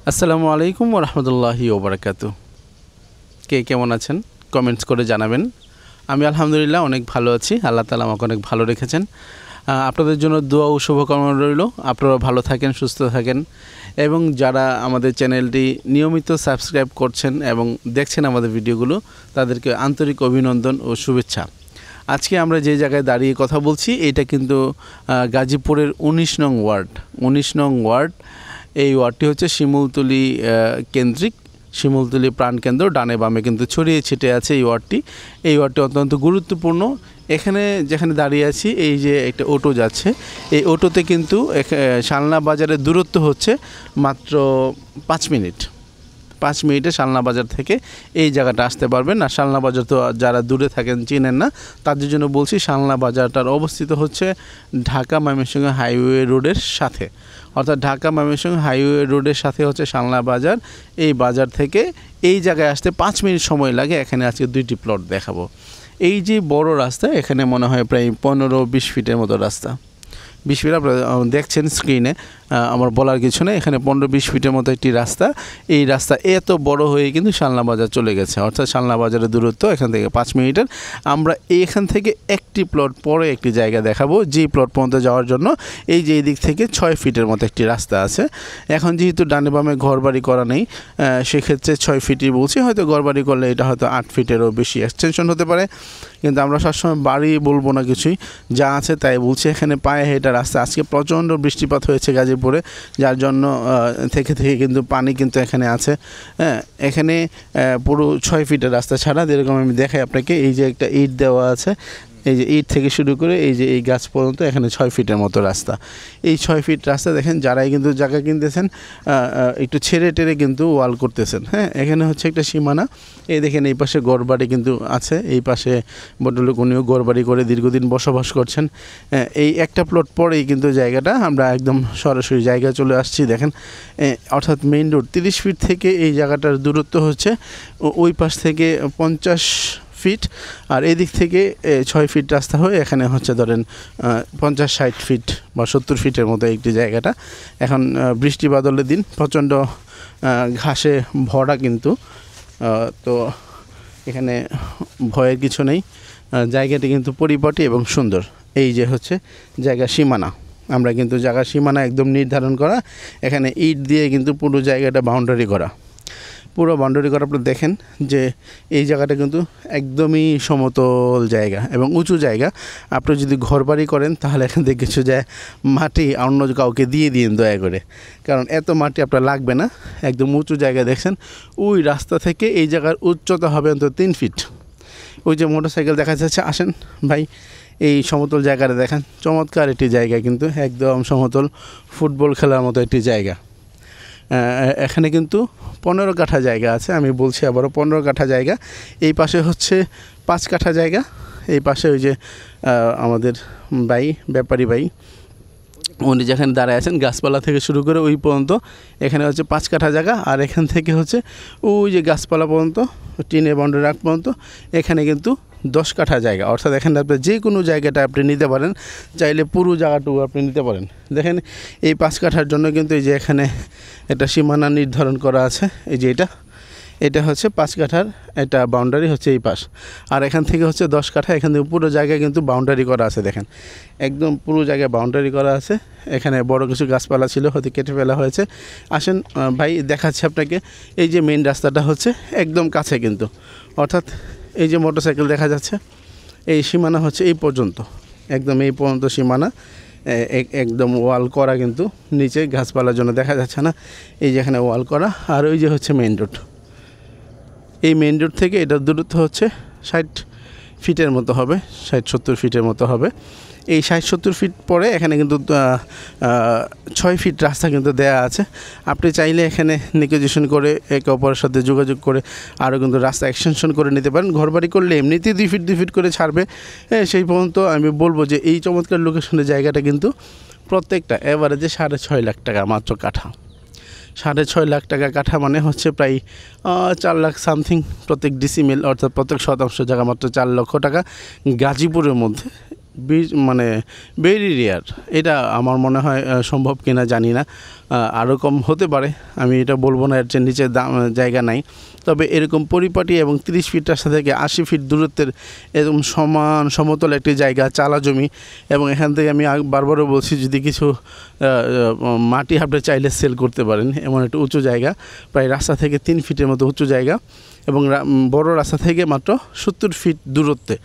আসসালামু আলাইকুম ওয়া রাহমাতুল্লাহি ওয়া বারাকাতুহু। কে কেমন আছেন কমেন্টস করে জানাবেন। আমি আলহামদুলিল্লাহ অনেক ভালো আছি। আল্লাহ তাআলা আমাকে অনেক ভালো রেখেছেন। আপনাদের জন্য দোয়া ও শুভকামনা রইল। আপনারা ভালো থাকেন, সুস্থ থাকেন এবং যারা আমাদের চ্যানেলটি নিয়মিত সাবস্ক্রাইব করছেন এবং দেখছেন আমাদের ভিডিওগুলো, তাদেরকে আন্তরিক অভিনন্দন ও শুভেচ্ছা। আজকে আমরা যে জায়গায় দাঁড়িয়ে কথা বলছি, এটা কিন্তু গাজীপুরের 19 নং ওয়ার্ড। 19 নং ওয়ার্ড, এই ওয়ার্ডটি হচ্ছে শিমুলতলি কেন্দ্রিক, শিমুলতলি প্রাণকেন্দ্র। ডানে বামে কিন্তু ছড়িয়ে ছিটে আছে এই ওয়ার্ডটি। এই ওয়ার্ডটি অত্যন্ত গুরুত্বপূর্ণ। এখানে যেখানে দাঁড়িয়ে আছি, এই যে একটা অটো যাচ্ছে, এই অটোতে কিন্তু শালনা বাজারের দূরত্ব হচ্ছে মাত্র 5 মিনিট। 5 মিনিটে শালনা বাজার থেকে এই জায়গাটা আসতে পারবেন। আর শালনা বাজার তো যারা দূরে থাকেন চিনেন না, তাদের জন্য বলছি, শালনা বাজারটার অবস্থিত হচ্ছে ঢাকা ময়মনসিংহ হাইওয়ে রোডের সাথে, অর্থাৎ ঢাকা ময়মনসিংহ হাইওয়ে রোডের সাথে হচ্ছে শালনা বাজার। এই বাজার থেকে এই জায়গায় আসতে 5 মিনিট সময় লাগে। এখানে আজকে 2টি প্লট দেখাবো। এই যে বড় রাস্তা, এখানে মনে হয় প্রায় 15-20 ফিটের মতো রাস্তা। 20 ফিট আপনারা দেখছেন স্ক্রিনে, আমার বলার কিছু নেই। এখানে 15-20 ফিটের মতো একটি রাস্তা। এই রাস্তা এত বড় হয়ে কিন্তু শালনা বাজার চলে গেছে, অর্থাৎ শালনা বাজারের দূরত্ব এখান থেকে 5 মিনিটের। আমরা এইখান থেকে একটি প্লট পরে একটি জায়গা দেখাবো, যেই প্লট পর্যন্ত যাওয়ার জন্য এই যে এই দিক থেকে 6 ফিটের মতো একটি রাস্তা আছে। এখন যেহেতু ডানে বামে ঘরবাড়ি করা নেই, সেক্ষেত্রে 6 ফিটই বলছি। হয়তো ঘরবাড়ি করলে এটা হয়তো 8 ফিটেরও বেশি এক্সটেনশন হতে পারে, কিন্তু আমরা সবসময় বাড়ি বলবো না, কিছুই যা আছে তাই বলছি। এখানে পায়ে হেঁটে রাস্তা। আজকে প্রচণ্ড বৃষ্টিপাত হয়েছে গাজীপুরে, যার জন্য থেকে কিন্তু পানি কিন্তু এখানে আছে। হ্যাঁ, এখানে পুরো 6 ফিটের রাস্তা ছাড়া, যেরকম আমি দেখাই আপনাকে, এই যে একটা ইট দেওয়া আছে, এই যে ইট থেকে শুরু করে এই যে এই গাছ পর্যন্ত এখানে 6 ফিটের মতো রাস্তা। এই 6 ফিট রাস্তা দেখেন, যারাই কিন্তু জায়গা কিনতেছেন একটু ছেড়ে টেরে কিন্তু ওয়াল করতেছেন। হ্যাঁ, এখানে হচ্ছে একটা সীমানা। এই দেখেন, এই পাশে গড়বাড়ি কিন্তু আছে, এই পাশে ভদ্রলোক উনিও গড়বাড়ি করে দীর্ঘদিন বসবাস করছেন। এই একটা প্লট পরেই কিন্তু জায়গাটা, আমরা একদম সরাসরি জায়গায় চলে আসছি। দেখেন, অর্থাৎ মেইন রোড 30 ফিট থেকে এই জায়গাটার দূরত্ব হচ্ছে ওই পাশ থেকে 50 ফিট, আর এদিক থেকে 6 ফিট রাস্তা হয়ে এখানে হচ্ছে ধরেন 50-60 ফিট বা 70 ফিটের মতো একটি জায়গাটা। এখন বৃষ্টি বাদলের দিন, প্রচণ্ড ঘাসে ভরা কিন্তু, তো এখানে ভয়ের কিছু নেই। জায়গাটি কিন্তু পরিপাটি এবং সুন্দর। এই যে হচ্ছে জায়গা সীমানা, আমরা কিন্তু জায়গার সীমানা একদম নির্ধারণ করা। এখানে ইট দিয়ে কিন্তু পুরো জায়গাটা বাউন্ডারি করা, পুরো বাউন্ডারি করা। আপনি দেখেন যে এই জায়গাটা কিন্তু একদমই সমতল জায়গা এবং উঁচু জায়গা। আপনি যদি ঘরবাড়ি করেন, তাহলে এখান থেকে কিছু যায় মাটি অন্য কাউকে দিয়ে দিন দয়া করে, কারণ এত মাটি আপনার লাগবে না। একদম উঁচু জায়গা দেখছেন, ওই রাস্তা থেকে এই জায়গার উচ্চতা হবে অন্তত 3 ফিট। ওই যে মোটরসাইকেল দেখা যাচ্ছে, আসেন ভাই, এই সমতল জায়গাটা দেখেন, চমৎকার একটি জায়গা, কিন্তু একদম সমতল, ফুটবল খেলার মতো একটি জায়গা। এখানে কিন্তু 15 কাঠা জায়গা আছে। আমি বলছি আবারও, 15 কাঠা জায়গা। এই পাশে হচ্ছে 5 কাঠা জায়গা। এই পাশে ওই যে আমাদের ব্যাপারী ভাই, উনি যেখানে দাঁড়ায় আছেন, গাছপালা থেকে শুরু করে ওই পর্যন্ত এখানে হচ্ছে 5 কাঠা জায়গা। আর এখান থেকে হচ্ছে ওই যে গাছপালা পর্যন্ত, টিনের বাউন্ডারি রাখ পর্যন্ত, এখানে কিন্তু 10 কাঠা জায়গা। অর্থাৎ এখানে আপনি যে কোনো জায়গাটা আপনি নিতে পারেন, চাইলে পুরো জায়গাটুকু আপনি নিতে পারেন। দেখেন, এই 5 কাঠার জন্য কিন্তু এই যে এখানে একটা সীমানা নির্ধারণ করা আছে। এই যে এটা হচ্ছে 5 কাঠার এটা বাউন্ডারি হচ্ছে এই পাশ, আর এখান থেকে হচ্ছে 10 কাঠা। এখান থেকে পুরো জায়গায় কিন্তু বাউন্ডারি করা আছে। দেখেন, একদম পুরো জায়গায় বাউন্ডারি করা আছে। এখানে বড় কিছু গাছপালা ছিল, হয়তো কেটে ফেলা হয়েছে। আসেন ভাই, দেখাচ্ছি আপনাকে। এই যে মেইন রাস্তাটা হচ্ছে একদম কাছে কিন্তু, অর্থাৎ এই যে মোটরসাইকেল দেখা যাচ্ছে, এই সীমানা হচ্ছে এই পর্যন্ত, একদম এই পর্যন্ত সীমানা, একদম ওয়াল করা, কিন্তু নিচে গাছপালার জন্য দেখা যাচ্ছে না। এই যে এখানে ওয়াল করা, আর ওই যে হচ্ছে মেইন রোড। এই মেইন রোড থেকে এটার দূরত্ব হচ্ছে 60 ফিটের মতো হবে, 60-70 ফিটের মতো হবে। এই 60-70 ফিট পরে এখানে কিন্তু 6 ফিট রাস্তা কিন্তু দেয়া আছে। আপনি চাইলে এখানে নেগোসিয়েশন করে একে অপরের সাথে যোগাযোগ করে আরও কিন্তু রাস্তা এক্সটেনশন করে নিতে পারেন। ঘরবাড়ি করলে এমনিতেই 2 ফিট করে ছাড়বে। সেই পর্যন্ত আমি বলবো যে এই চমৎকার লোকেশনের জায়গাটা কিন্তু প্রত্যেকটা এভারেজে 6.5 লাখ টাকা মাত্র কাঠা। 6.5 লাখ টাকা কাঠা মানে হচ্ছে প্রায় 4 লাখ সামথিং প্রত্যেক ডিসিমেল, অর্থাৎ প্রত্যেক শতাংশ জায়গা মাত্র 4 লক্ষ টাকা। গাজীপুরের মধ্যে মানে ভেরি রেয়ার। এটা আমার মনে হয় সম্ভব কিনা জানি না, আরও কম হতে পারে, আমি এটা বলবো না এর চেয়ে নিচে জায়গা নাই। তবে এরকম পরিপাটি এবং 30 ফিট রাস্তা থেকে 80 ফিট দূরত্বের এরকম সমান সমতল একটি জায়গা, চালা জমি, এবং এখান থেকে আমি বারবারও বলছি যদি কিছু মাটি আপনি চাইলে সেল করতে পারেন, এমন একটা উঁচু জায়গা, প্রায় রাস্তা থেকে 3 ফিটের মতো উঁচু জায়গা, এবং বড় রাস্তা থেকে মাত্র 70 ফিট দূরত্বে।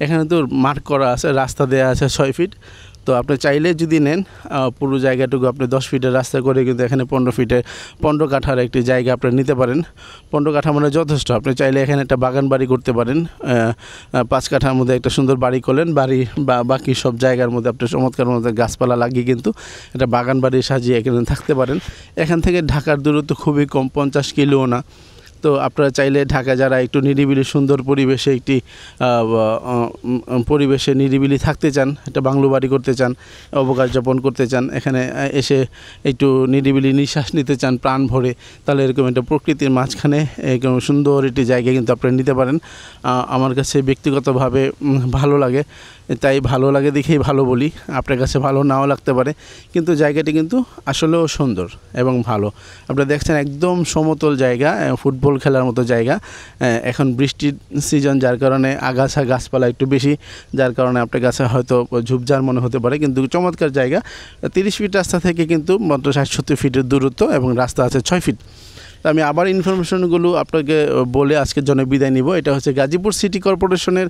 এখানে তো মার্ক করা আছে, রাস্তা দেওয়া আছে 6 ফিট। তো আপনি চাইলে যদি নেন পুরো জায়গাটুকু আপনি 10 ফিটের রাস্তা করে কিন্তু এখানে 15 কাঠার একটি জায়গা আপনি নিতে পারেন। 15 কাঠা মানে যথেষ্ট। আপনি চাইলে এখানে একটা বাগান বাড়ি করতে পারেন, 5 কাঠার মধ্যে একটা সুন্দর বাড়ি করলেন, বাড়ি বা বাকি সব জায়গার মধ্যে আপনি চমৎকার মধ্যে গাছপালা লাগিয়ে কিন্তু একটা বাগান বাড়ি সাজিয়ে এখানে থাকতে পারেন। এখান থেকে ঢাকার দূরত্ব খুবই কম, 50 কিলোও না। তো আপনারা চাইলে ঢাকা যারা একটু নিরিবিলি সুন্দর পরিবেশে একটি পরিবেশে নিরিবিলি থাকতে চান, একটা বাংলো বাড়ি করতে চান, অবকাশ যাপন করতে চান, এখানে এসে একটু নিরিবিলি নিঃশ্বাস নিতে চান প্রাণ ভরে, তাহলে এরকম একটা প্রকৃতির মাঝখানে এরকম সুন্দর একটি জায়গা কিন্তু আপনারা নিতে পারেন। আমার কাছে ব্যক্তিগতভাবে ভালো লাগে, তাই ভালো লাগে দেখেই ভালো বলি। আপনার কাছে ভালো নাও লাগতে পারে, কিন্তু জায়গাটি কিন্তু আসলেও সুন্দর এবং ভালো। আপনারা দেখছেন একদম সমতল জায়গা, ফুটবল খেলার মতো জায়গা। এখন বৃষ্টির সিজন, যার কারণে আগাছা গাছপালা একটু বেশি, যার কারণে আপনার কাছে হয়তো ঝুপঝাড় মনে হতে পারে, কিন্তু চমৎকার জায়গা। 30 ফিট রাস্তা থেকে কিন্তু মাত্র 60-70 ফিটের দূরত্ব, এবং রাস্তা আছে 6 ফিট। তো আমি আবার ইনফরমেশনগুলো আপনাকে বলে আজকের জন্য বিদায় নিব। এটা হচ্ছে গাজীপুর সিটি কর্পোরেশনের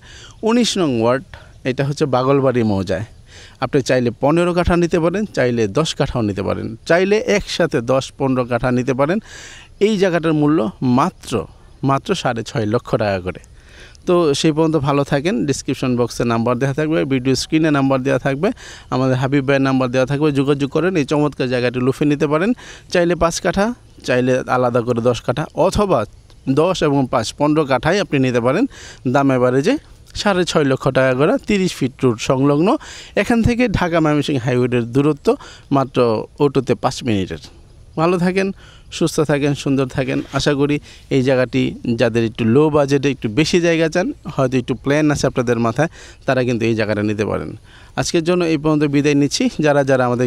19 নং ওয়ার্ড, এটা হচ্ছে বাগলবাড়ি মৌজায়। আপনি চাইলে 15 কাঠা নিতে পারেন, চাইলে 10 কাঠাও নিতে পারেন, চাইলে একসাথে 10-15 কাঠা নিতে পারেন। এই জায়গাটার মূল্য মাত্র 6.5 লক্ষ টাকা করে। তো সেই পর্যন্ত ভালো থাকেন। ডিসক্রিপশন বক্সে নাম্বার দেওয়া থাকবে, ভিডিও স্ক্রিনে নাম্বার দেওয়া থাকবে, আমাদের হাবিব ভাইয়ের নাম্বার দেওয়া থাকবে, যোগাযোগ করেন। এই চমৎকার জায়গাটি লুফে নিতে পারেন। চাইলে 5 কাঠা, চাইলে আলাদা করে 10 কাঠা, অথবা 10 এবং 5 15 কাঠাই আপনি নিতে পারেন। দাম এবারে যে 6.5 লক্ষ টাকা করে, 30 ফিট রোড সংলগ্ন। এখান থেকে ঢাকা ময়মনসিংহ হাইওয়ের দূরত্ব মাত্র অটোতে 5 মিনিটের। ভালো থাকেন, সুস্থ থাকেন, সুন্দর থাকেন। আশা করি এই জায়গাটি যাদের একটু লো বাজেটে একটু বেশি জায়গা চান, হয়তো একটু প্ল্যান আছে আপনাদের মাথায়, তারা কিন্তু এই জায়গাটা নিতে পারেন। আজকের জন্য এই পর্যন্ত বিদায় নিচ্ছি। যারা আমাদের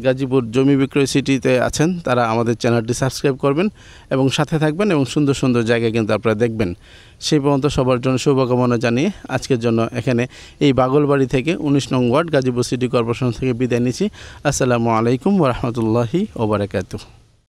গাজীপুর জমি বিক্রয় সিটিতে আছেন, তারা আমাদের চ্যানেলটি সাবস্ক্রাইব করবেন এবং সাথে থাকবেন, এবং সুন্দর সুন্দর জায়গা কিন্তু আপনারা দেখবেন। সেই পর্যন্ত সবার জন্য শুভকামনা জানিয়ে আজকের জন্য এখানে এই বাগলবাড়ি থেকে 19 নং ওয়ার্ড গাজীপুর সিটি কর্পোরেশন থেকে বিদায় নিচ্ছি। আসসালামু আলাইকুম ওয়া রাহমাতুল্লাহি ওয়া বারাকাতুহু।